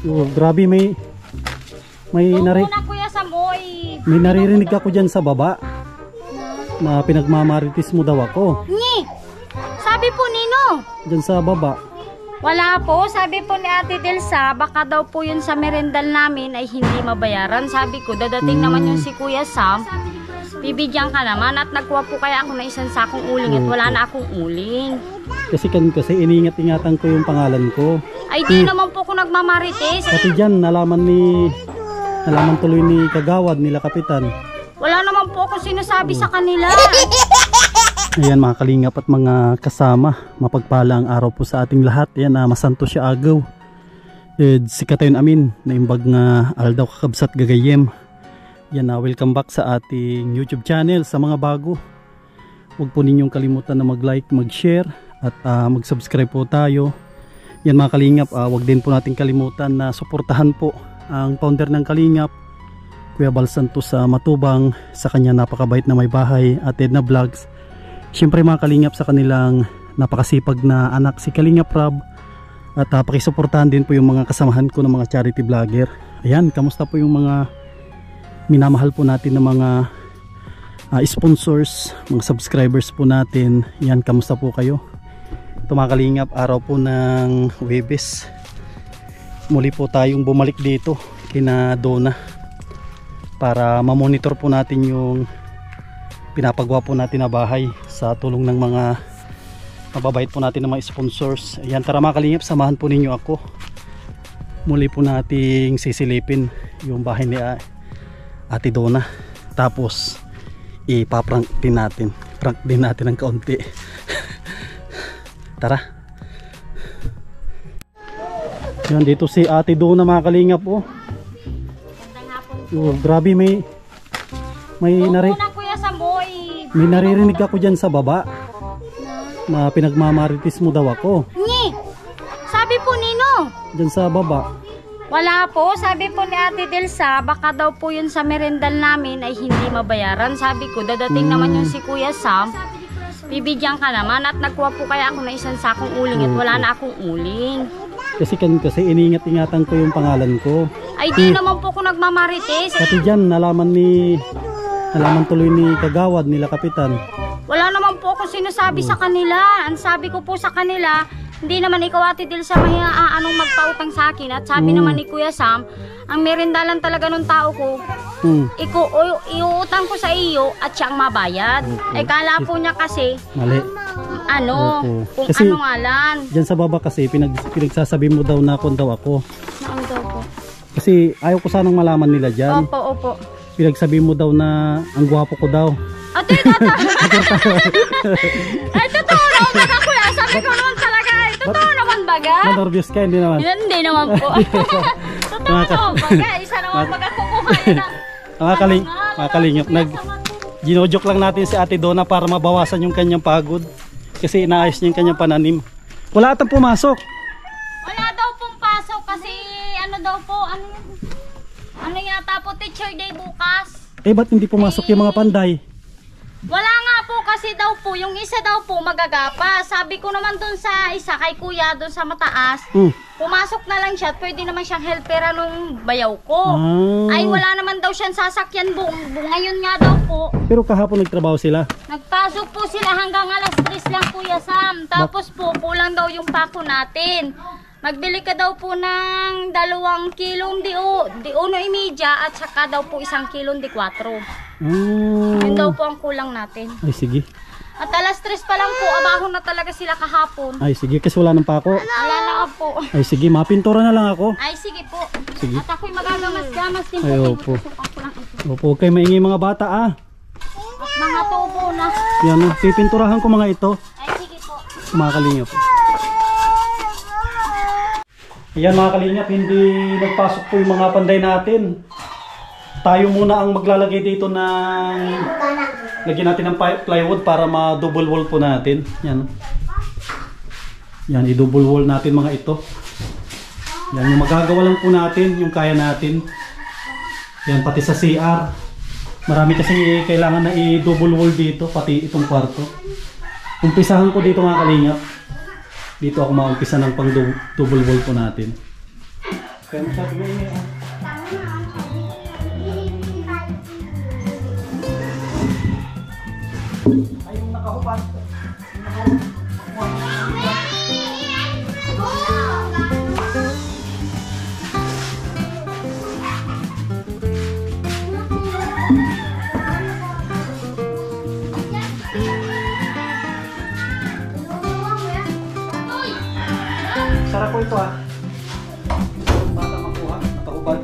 Oh, grabe may Kuya Samoy. May naririnig ako diyan sa baba. Na pinagmamarites mo daw ako. Ni. Sabi po nino. Diyan sa baba. Wala po, sabi po ni Ate Delsa, baka daw po yun sa merendal namin ay hindi mabayaran. Sabi ko, dadating naman yung si Kuya Sam, bibigyan ka naman. At nagkuha po kaya ako ng isang sakong uling at wala na akong uling. Kasi iningat-ingatan ko yung pangalan ko. Ay di naman po ako nagmamarites. Pati dyan, nalaman tuloy ni Kagawad, nila Kapitan. Wala naman po ako sinasabi sa kanila. Ayan mga kalingap at mga kasama, mapagpalang araw po sa ating lahat. Ayan, masanto siya agaw. Sikatayon amin na imbag nga aldaw kakabsat gagayem. Ayan, welcome back sa ating YouTube channel. Sa mga bago, huwag po ninyong kalimutan na mag-like, mag-share at mag-subscribe po tayo. Ayan mga kalingap, huwag din po natin kalimutan na suportahan po ang founder ng Kalingap, Kuya Bal Santos sa Matubang, sa kanya napakabait na may bahay at Edna Vlogs. Siyempre mga kalingap sa kanilang napakasipag na anak si Kalingap Rob. At pakisuportahan din po yung mga kasamahan ko ng mga charity vlogger. Ayan, kamusta po yung mga minamahal po natin ng mga sponsors, mga subscribers po natin. Ayan, kamusta po kayo? Ito mga kalingap, araw po ng Huwebes. Muli po tayong bumalik dito kina Donna para mamonitor po natin yung pinapagawa po natin na bahay sa tulong ng mga mababait po natin ng mga sponsors. Ayan, tara mga kalingap, samahan po ninyo ako. Muli po nating sisilipin yung bahay ni Ate Donna. Tapos ipaprank din natin. Prank din natin ng kaunti. Tara. Yan, dito si Ate Donna mga kalingap oh. Oh, grabe may naririnig ako dyan sa baba na pinagmamarites mo daw ako. Ni. Sabi po nino. Dyan sa baba. Wala po, sabi po ni Ate Delsa, baka daw po yun sa merendal namin ay hindi mabayaran. Sabi ko, dadating naman yung si Kuya Sam, bibigyan ka naman. At nagkuha po kaya ako ng isang sakong uling at wala na akong uling. Kasi iningat-ingatan ko yung pangalan ko. Ay di naman po ako nagmamarites. Pati dyan, nalaman tuloy ni Kagawad, nila Kapitan. Wala naman po ako sinasabi sa kanila. Ang sabi ko po sa kanila, hindi naman ikaw Ate Delsa may anong magpautang sa akin. At sabi naman ni Kuya Sam, ang merindalan talaga ng tao ko, iuutang ko sa iyo at siyang mabayad. Eh kala po niya kasi, mali. Kung kasi, ano nga lang. Dyan sa baba kasi, pinagsasabi mo daw na kung daw ako. Ano daw po? Kasi ayaw ko sanang malaman nila dyan. Opo, opo. Pinagsabi mo daw na ang gwapo ko daw. Ate, ay, totoo naman baga kuya. Sabi ko naman talaga, ay, totoo naman baga. Na-nervous ka, hindi naman? Hindi naman po. Totoo naman baga. Isa naman baga kukuha na. Mga kalingap, ginojok lang natin si Ate Donna para mabawasan yung kanyang pagod. Kasi inaayos niya yung kanyang pananim. Wala atang pumasok. Wala daw pong pasok kasi ano daw po, ano yata po teacher day bukas. Eh ba't hindi pumasok yung mga panday? Wala nga po kasi daw po, yung isa daw po magagapa. Sabi ko naman dun sa isa kay kuya dun sa mataas, pumasok na lang siya at pwede naman siyang helpera nung bayaw ko. Ay wala naman daw siyang sasakyan ngayon nga daw po. Pero kahapon nagtrabaho sila? Nagpasok po sila hanggang alas 3 lang Kuya Sam. Tapos po kulang daw yung pako natin. Magbili ka daw po ng 2 kilong di 1.5 at saka daw po 1 kilong di 4. Yun daw po ang kulang natin. Ay sige. At alas 3 pa lang po, abaho na talaga sila kahapon. Ay sige, kasi wala ng pako. Wala na po. Ay sige, mapintura na lang ako. Ay sige po. Sige. At ako'y magagamas-gamas din po. Ay opo. Opo, kayo maingay mga bata ah. At mga tubo na. Yan, pipinturahan ko mga ito. Ay sige po. Mga kalingap. Ayan mga kalingap, hindi nagpasok po yung mga panday natin. Tayo muna ang maglalagay dito ng lagyan natin ng plywood para ma-double wall po natin. Yan. Yan, i-double wall natin mga ito. Yan, yung magagawa lang po natin, yung kaya natin. Yan, pati sa CR. Marami kasi kailangan na i-double wall dito, pati itong kwarto. Umpisahan ko dito mga kalingap. Dito ako maumpisa ng pang double wall po natin. Kaya masyado maingay ah. Ay, yung nakahubad. Sarap po ito ah. Yung bata makuha, nakahubad.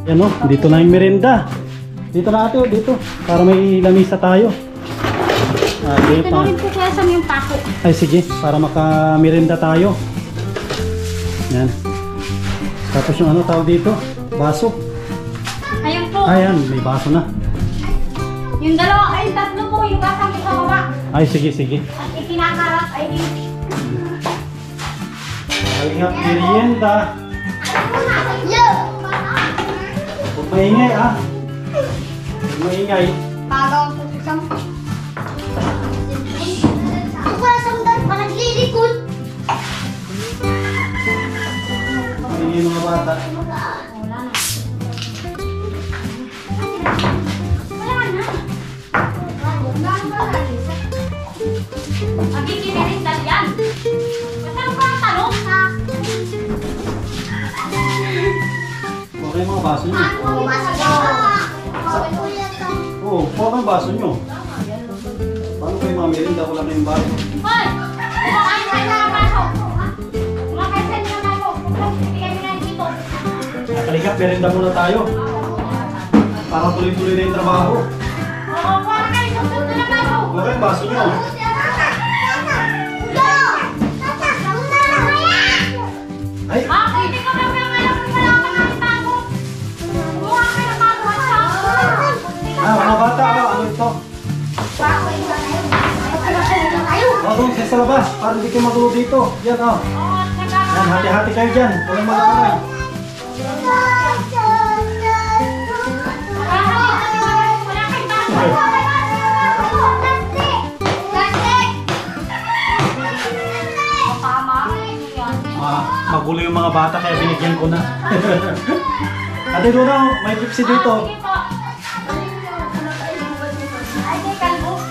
Yan o, dito na yung merienda. Dito na ate, dito. Para may lamisa tayo. Dito na rin po kaya sa yung pako. Ay sige, para maka-merienda tayo. Yan. Tapos yung ano tawag dito? Baso. Ayan po. Ayan, may baso na. Yung dalawa, ay tatlo po yung basang sa baba. Ay sige, sige. At ikinakarat ay Kalingap merienda. Huwag maingay ah. Huwag maingay. Pagaw po isang. Ako pala sa mudan pa naglilikod. Maingay mga bata. Wala na. Magkikinirin dahil yan. Masarap ka ang talong ha. Okay mga baso nyo. Ano mo masagawa? Oo, okay ang baso nyo. Paano kayo mga merienda? Wala na yung baso. Hoy! Kumakain ka na ang baso. Kumakain ka na ang baso. Bigyan mo na dito. Kalingap merienda muna tayo. Para tuloy-tuloy na yung trabaho. Oo, kumakain. Susunod na baso. Okay ang baso nyo. Ay! Hindi ka ba may alam kung wala ka ng bago? Kumuha ka ng bago at bago. Mga bata, ano ito? Doon sa labas, para hindi kayo magulo dito. Yan o. Yan, hati-hati kayo dyan. Walang mag-aaway. Magulo yung mga bata kaya binigyan ko na. Ate Duna, may Pepsi dito. Sige po. Ay, may kalbo.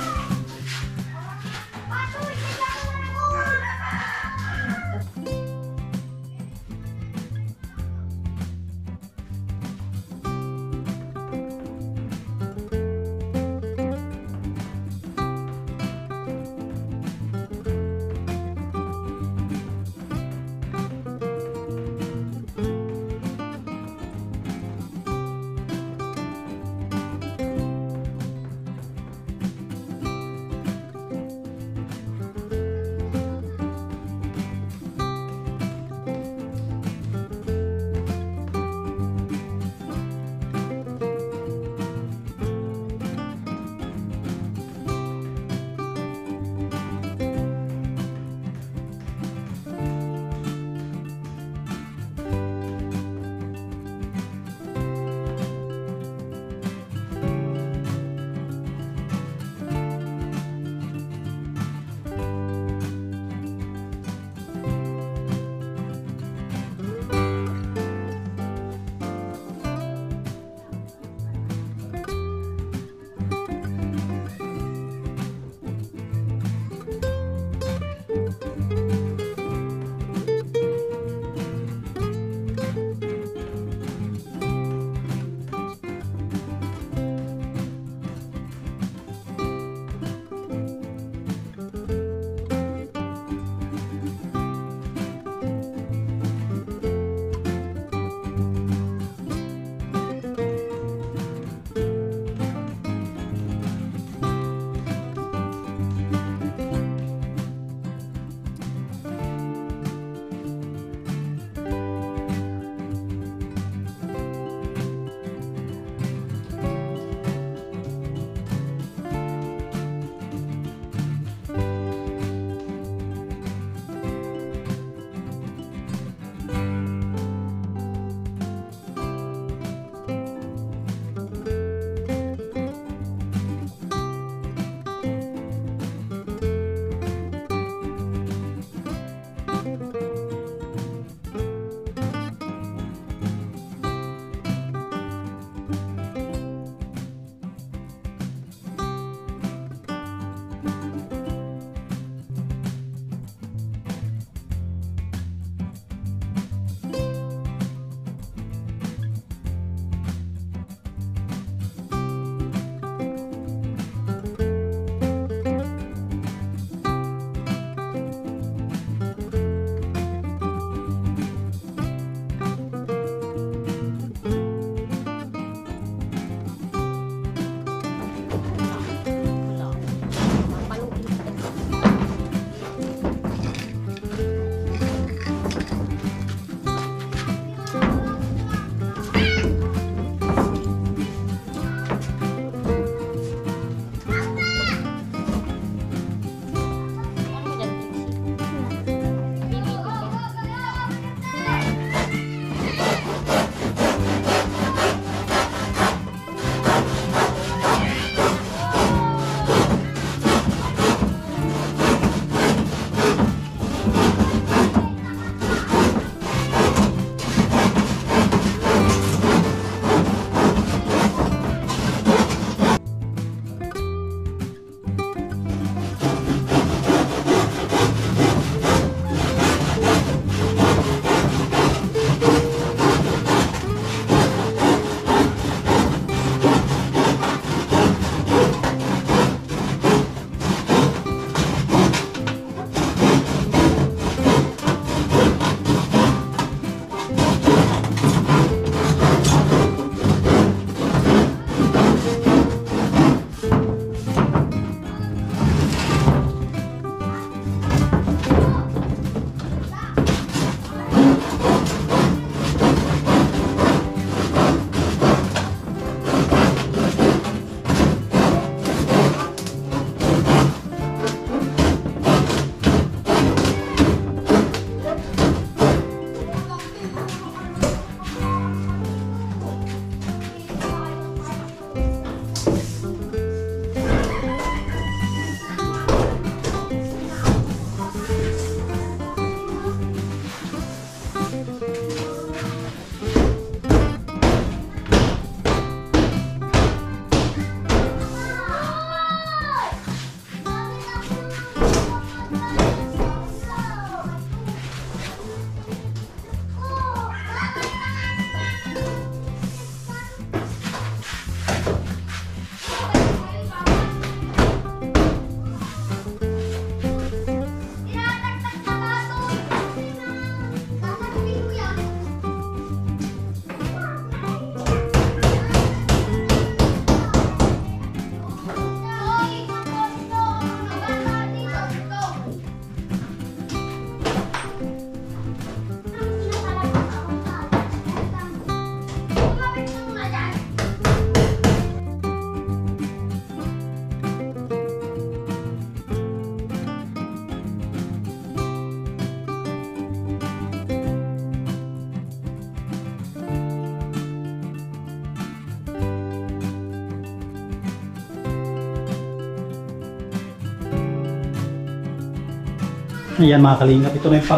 Ayan mga kalingap, ito na yung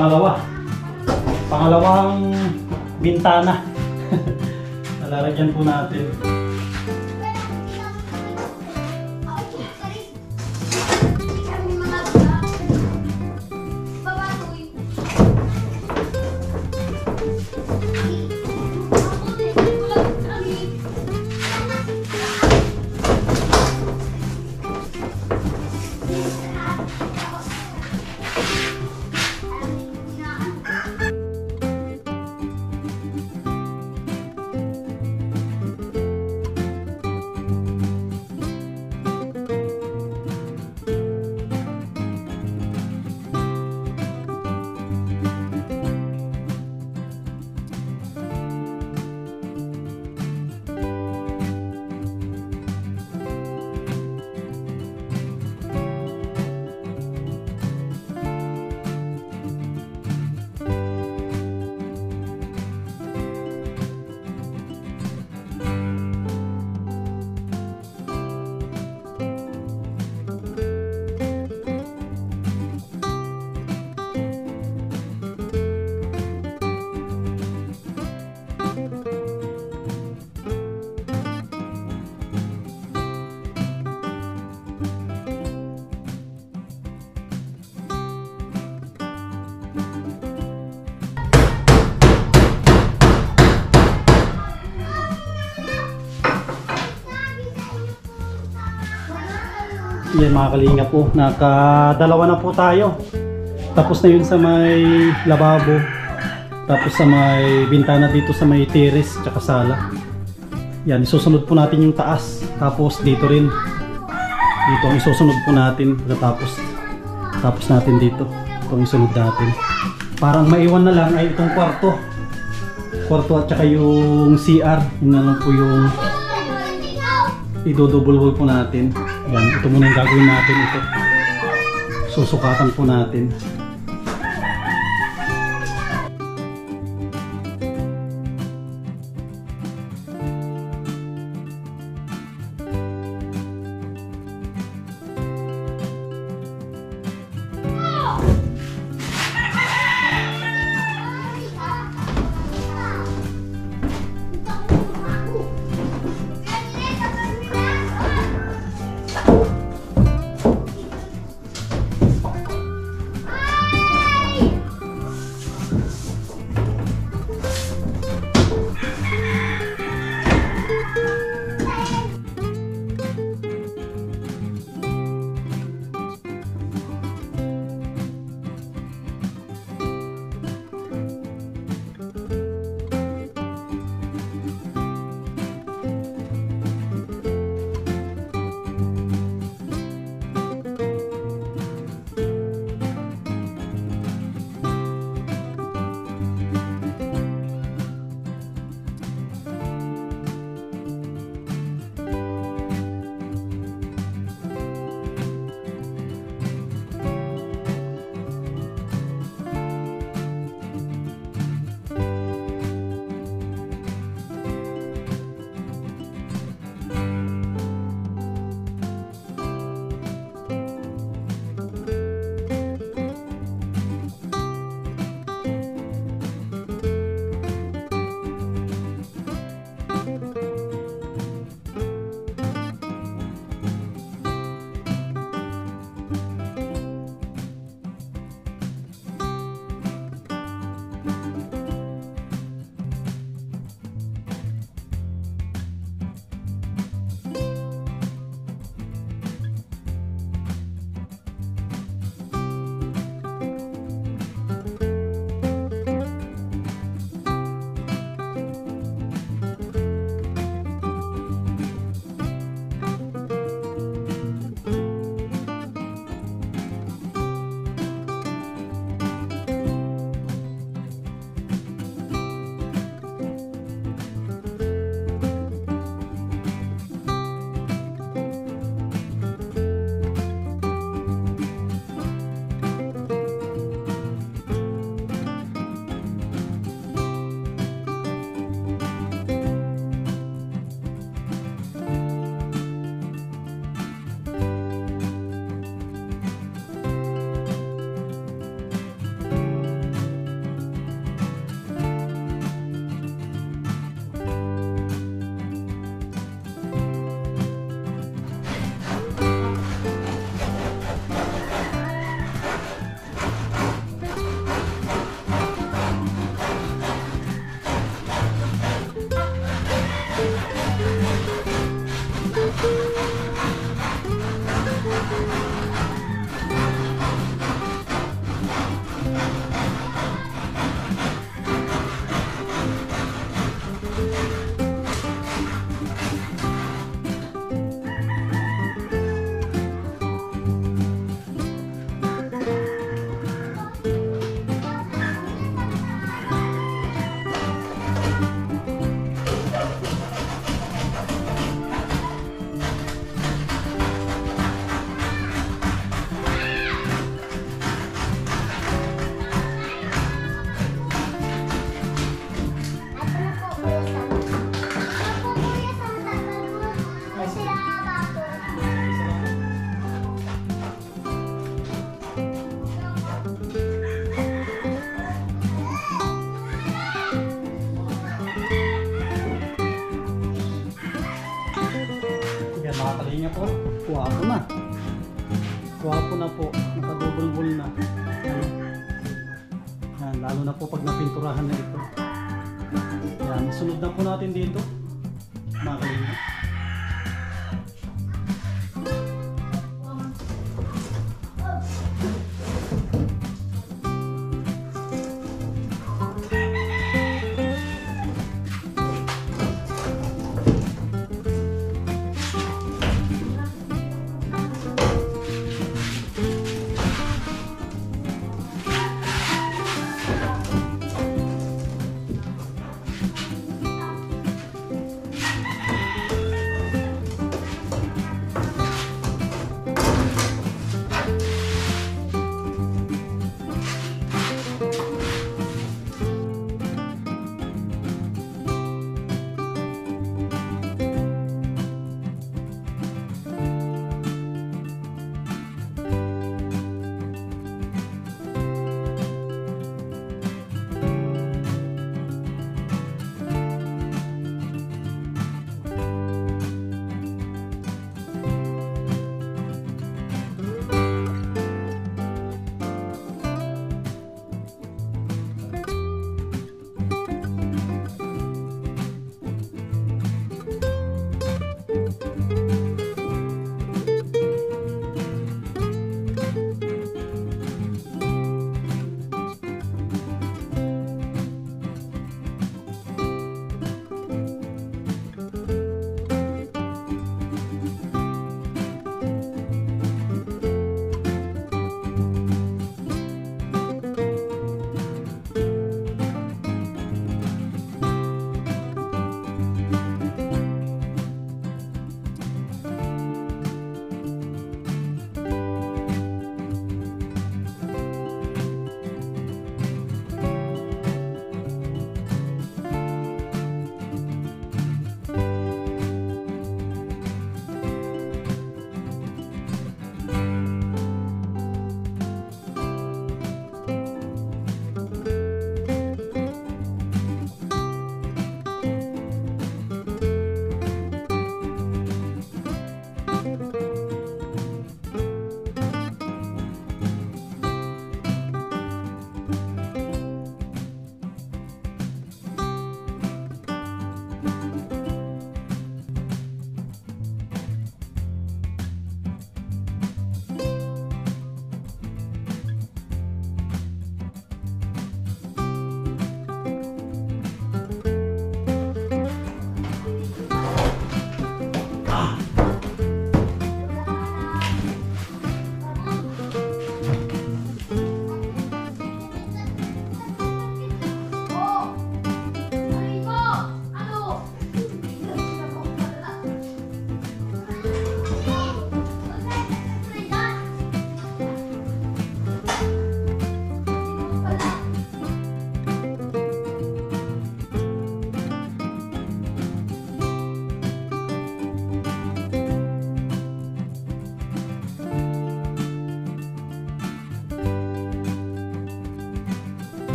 pangalawang bintana. Nalalagyan po natin. Yan mga kalingap po, nakadalawa na po tayo. Tapos na yun sa may lababo. Tapos sa may bintana dito sa may terrace tsaka sala. Yan, isusunod po natin yung taas. Tapos dito rin. Dito ang isusunod po natin. Tapos natin dito. Itong isunod natin. Parang maiwan na lang ay itong kwarto. Kwarto at saka yung CR. Yun na lang po yung idodouble wall po natin. Yan, ito muna yung gagawin natin ito. Susukatan po natin. mga kalinga po, kuwapo na. Kuwapo na po, nakadubol-bol na. Yan, lalo na po pag napinturahan na ito. Yan, sunod na po natin dito, mga kalinga.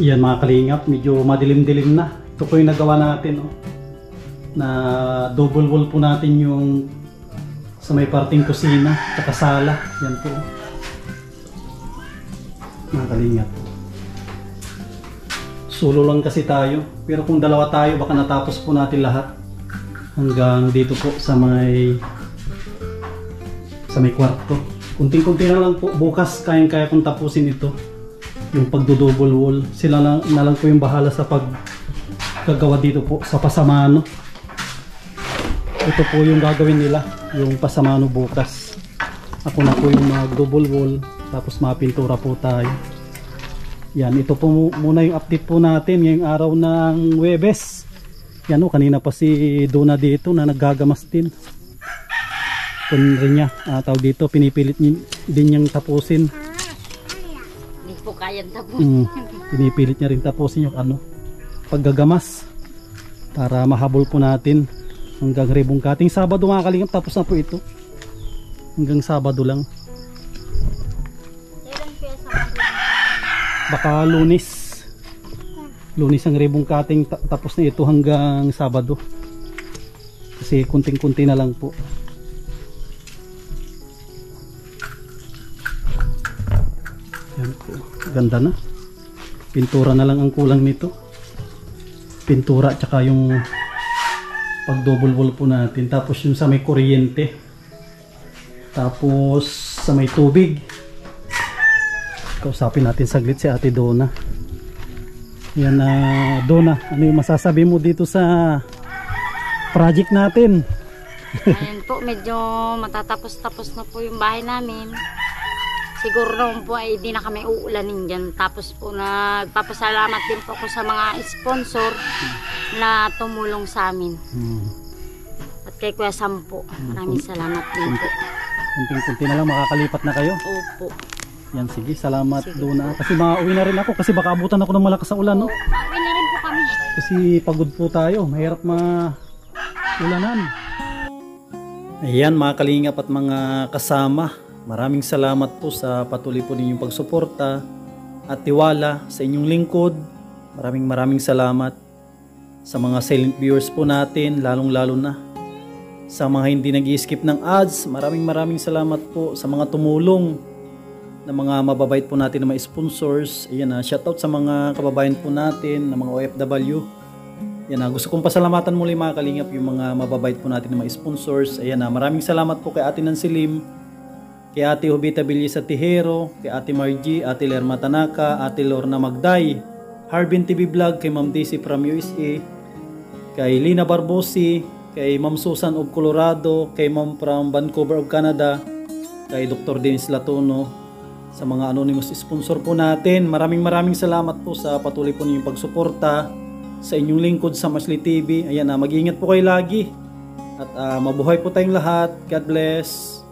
Yan mga kalingap, medyo madilim-dilim na. Ito po yung nagawa natin, oh, na double wall po natin yung sa may parting kusina at sala. Yan po mga kalingap. Solo lang kasi tayo, pero kung dalawa tayo baka natapos po natin lahat hanggang dito po sa may kwarto. Kunting-kunti na lang po, bukas kayang-kaya kong tapusin ito, yung pagdo-double wall. Sila na lang po yung bahala sa paggagawa dito po sa pasamano. Ito po yung gagawin nila, yung pasamano bukas. Ako na po yung mag-double wall, tapos mapintura po tayo. Yan, ito po muna yung update po natin ngayong araw ng Huwebes. Yan, oh, kanina pa si Dona dito na naggagamas din. Kung rin niya, tawag dito, pinipilit din niyang tapusin. Hindi po kayang tapusin. Pinipilit niya rin tapusin yung paggagamas para mahabol po natin hanggang ribong cutting. Sabado mga kalingap, tapos na po ito. Hanggang Sabado lang. Baka Lunes ang ribong cutting, tapos na ito hanggang Sabado. Kasi kunting-kunti na lang po. Yan po. Ganda na. Pintura na lang ang kulang nito. Pintura tsaka yung pag double wall po natin. Tapos yung sa may kuryente. Tapos sa may tubig. Kausapin natin saglit si Ate Dona. Yan na, Dona, ano yung masasabi mo dito sa project natin? Ayan po, medyo matatapos-tapos na po yung bahay namin. Siguro noon po ay di na kami uulanin dyan. Tapos po nagpapasalamat din po ako sa mga sponsor na tumulong sa amin. At kay Kuya Sam po, maraming salamat din po. Kunting-kunti na lang makakalipat na kayo? Opo. Yan, sige, salamat Dona. Kasi makauwi na rin ako kasi baka abutan ako ng malakas sa ulan, no? Makauwi na rin po kami. Kasi pagod po tayo, mahirap ulanan. Ayan mga kalingap at mga kasama, maraming salamat po sa patuloy po ninyong pagsuporta at tiwala sa inyong lingkod. Maraming salamat sa mga silent viewers po natin, lalong-lalo na sa mga hindi nag-i-skip ng ads. Maraming salamat po sa mga tumulong na mga mababait po natin na mga sponsors. Ayan, shoutout sa mga kababayan po natin na mga OFW. Ayan, gusto kong pasalamatan muli mga kalingap yung mga mababait po natin na mga sponsors. Ayan, maraming salamat po kay Ate Nancy Lim, kay Ate Jovita Bellisa Tijero, kay Ate Margie, Ate Lerma Tanaka, Ate Lorna Magday, Harbin TV Vlog, kay Ma'am Daisy from USA, kay Lina Barbosi, kay Ma'am Susan of Colorado, kay Ma'am from Vancouver of Canada, kay Dr. Dennis Latono, sa mga anonymous sponsor po natin. Maraming salamat po sa patuloy po ninyong pagsuporta sa inyong lingkod sa Masli TV. Ayan, mag-iingat po kayo lagi at mabuhay po tayong lahat. God bless.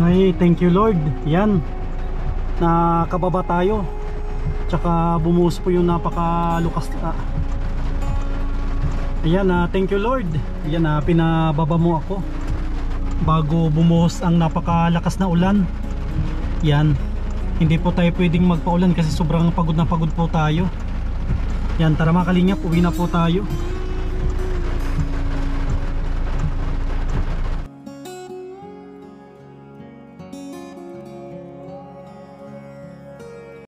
Ay, thank you Lord. Yan, nakababa tayo, tsaka bumuhos po yung napakalukas. Ayan, thank you Lord. Yan, pinababa mo ako bago bumuhos ang napakalakas na ulan. Yan, hindi po tayo pwedeng magpaulan kasi sobrang pagod na pagod po tayo. Yan, tara mga kalingap, uwi na po tayo.